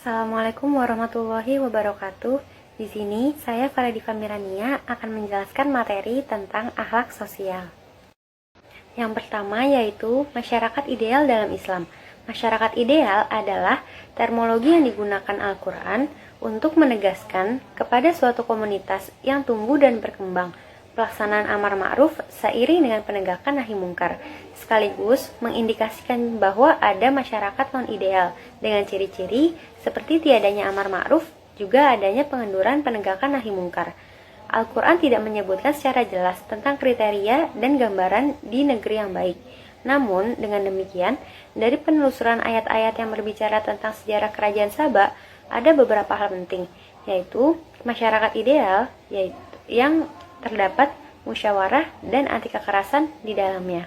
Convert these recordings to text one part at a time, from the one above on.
Assalamualaikum warahmatullahi wabarakatuh. Di sini saya Faradifa Mirania akan menjelaskan materi tentang akhlak sosial. Yang pertama yaitu masyarakat ideal dalam Islam. Masyarakat ideal adalah terminologi yang digunakan Al-Quran untuk menegaskan kepada suatu komunitas yang tumbuh dan berkembang pelaksanaan amar ma'ruf seiring dengan penegakan nahi mungkar, sekaligus mengindikasikan bahwa ada masyarakat non-ideal dengan ciri-ciri seperti tiadanya amar ma'ruf, juga adanya pengenduran penegakan nahi mungkar. Al-Quran tidak menyebutkan secara jelas tentang kriteria dan gambaran di negeri yang baik. Namun, dengan demikian, dari penelusuran ayat-ayat yang berbicara tentang sejarah kerajaan Saba, ada beberapa hal penting, yaitu masyarakat ideal yang terdapat musyawarah dan anti kekerasan di dalamnya.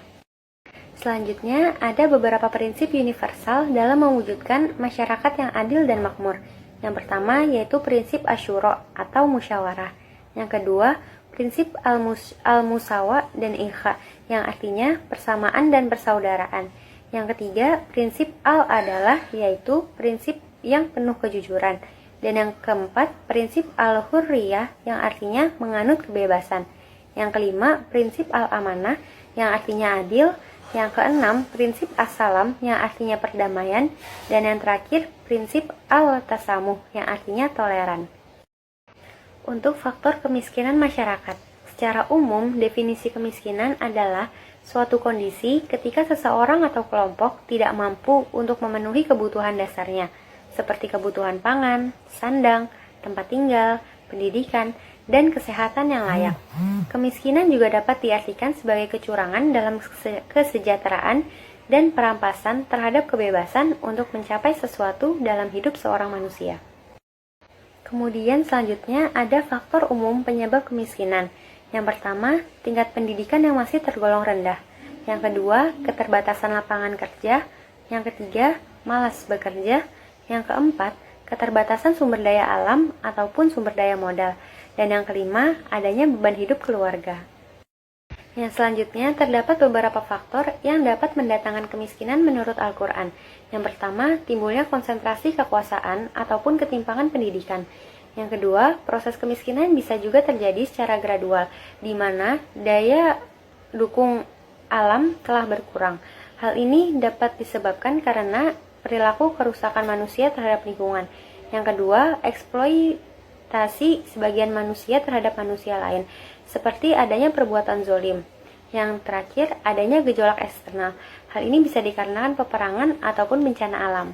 Selanjutnya, ada beberapa prinsip universal dalam mewujudkan masyarakat yang adil dan makmur. Yang pertama yaitu prinsip asyura atau musyawarah. Yang kedua, prinsip al-musawa dan ikha, yang artinya persamaan dan persaudaraan. Yang ketiga, prinsip al-adalah, yaitu prinsip yang penuh kejujuran. Dan yang keempat, prinsip al-hurriyah, yang artinya menganut kebebasan. Yang kelima, prinsip al-amanah, yang artinya adil. Yang keenam, prinsip as-salam, yang artinya perdamaian. Dan yang terakhir, prinsip al-tasamuh, yang artinya toleran. Untuk faktor kemiskinan masyarakat. Secara umum, definisi kemiskinan adalah suatu kondisi ketika seseorang atau kelompok tidak mampu untuk memenuhi kebutuhan dasarnya, seperti kebutuhan pangan, sandang, tempat tinggal, pendidikan, dan kesehatan yang layak. Kemiskinan juga dapat diartikan sebagai kecurangan dalam kesejahteraan dan perampasan terhadap kebebasan untuk mencapai sesuatu dalam hidup seorang manusia. Kemudian selanjutnya ada faktor umum penyebab kemiskinan. Yang pertama, tingkat pendidikan yang masih tergolong rendah. Yang kedua, keterbatasan lapangan kerja. Yang ketiga, malas bekerja. Yang keempat, keterbatasan sumber daya alam ataupun sumber daya modal. Dan yang kelima, adanya beban hidup keluarga. Yang selanjutnya, terdapat beberapa faktor yang dapat mendatangkan kemiskinan menurut Al-Quran. Yang pertama, timbulnya konsentrasi kekuasaan ataupun ketimpangan pendidikan. Yang kedua, proses kemiskinan bisa juga terjadi secara gradual, di mana daya dukung alam telah berkurang. Hal ini dapat disebabkan karena perilaku kerusakan manusia terhadap lingkungan. Yang kedua, eksploitasi sebagian manusia terhadap manusia lain, seperti adanya perbuatan zolim. Yang terakhir, adanya gejolak eksternal. Hal ini bisa dikarenakan peperangan ataupun bencana alam.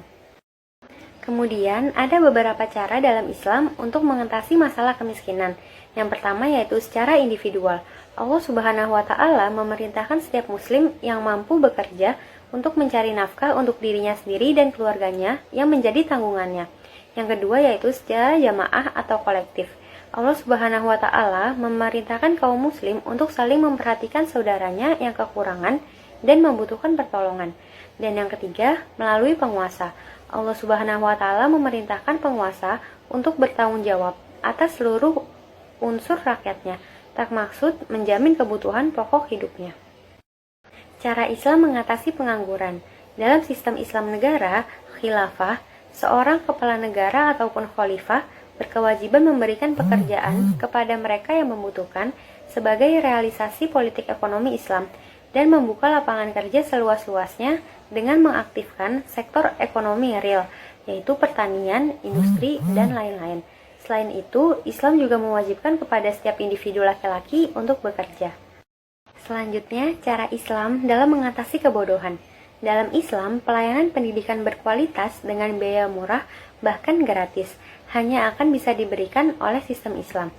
Kemudian, ada beberapa cara dalam Islam untuk mengatasi masalah kemiskinan. Yang pertama yaitu secara individual. Allah Subhanahu wa Ta'ala memerintahkan setiap muslim yang mampu bekerja untuk mencari nafkah untuk dirinya sendiri dan keluarganya yang menjadi tanggungannya. Yang kedua yaitu secara jamaah atau kolektif. Allah Subhanahu wa Ta'ala memerintahkan kaum muslim untuk saling memperhatikan saudaranya yang kekurangan dan membutuhkan pertolongan. Dan yang ketiga, melalui penguasa. Allah Subhanahu wa Ta'ala memerintahkan penguasa untuk bertanggung jawab atas seluruh unsur rakyatnya, termaksud menjamin kebutuhan pokok hidupnya. Cara Islam mengatasi pengangguran. Dalam sistem Islam negara, khilafah, seorang kepala negara ataupun khalifah berkewajiban memberikan pekerjaan kepada mereka yang membutuhkan sebagai realisasi politik ekonomi Islam dan membuka lapangan kerja seluas-luasnya dengan mengaktifkan sektor ekonomi real, yaitu pertanian, industri, dan lain-lain. Selain itu, Islam juga mewajibkan kepada setiap individu laki-laki untuk bekerja. Selanjutnya, cara Islam dalam mengatasi kebodohan. Dalam Islam, pelayanan pendidikan berkualitas dengan biaya murah, bahkan gratis, hanya akan bisa diberikan oleh sistem Islam.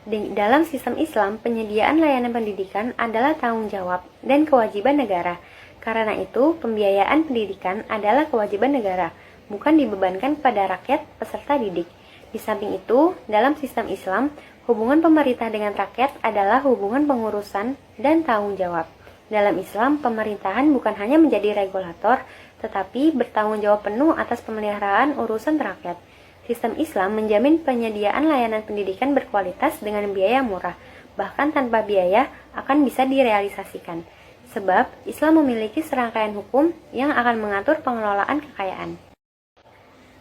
Dalam sistem Islam, penyediaan layanan pendidikan adalah tanggung jawab dan kewajiban negara. Karena itu, pembiayaan pendidikan adalah kewajiban negara, bukan dibebankan pada rakyat peserta didik. Di samping itu, dalam sistem Islam, hubungan pemerintah dengan rakyat adalah hubungan pengurusan dan tanggung jawab. Dalam Islam, pemerintahan bukan hanya menjadi regulator, tetapi bertanggung jawab penuh atas pemeliharaan urusan rakyat. Sistem Islam menjamin penyediaan layanan pendidikan berkualitas dengan biaya murah, bahkan tanpa biaya akan bisa direalisasikan. Sebab, Islam memiliki serangkaian hukum yang akan mengatur pengelolaan kekayaan.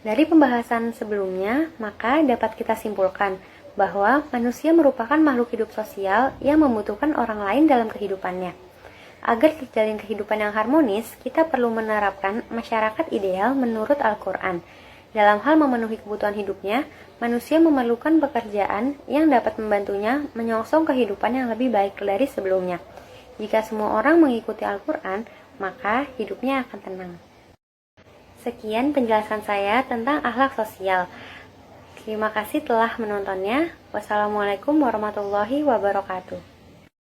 Dari pembahasan sebelumnya, maka dapat kita simpulkan bahwa manusia merupakan makhluk hidup sosial yang membutuhkan orang lain dalam kehidupannya. Agar terjalin kehidupan yang harmonis, kita perlu menerapkan masyarakat ideal menurut Al-Quran. Dalam hal memenuhi kebutuhan hidupnya, manusia memerlukan pekerjaan yang dapat membantunya menyongsong kehidupan yang lebih baik dari sebelumnya. Jika semua orang mengikuti Al-Quran, maka hidupnya akan tenang. Sekian penjelasan saya tentang akhlak sosial. Terima kasih telah menontonnya. Wassalamualaikum warahmatullahi wabarakatuh.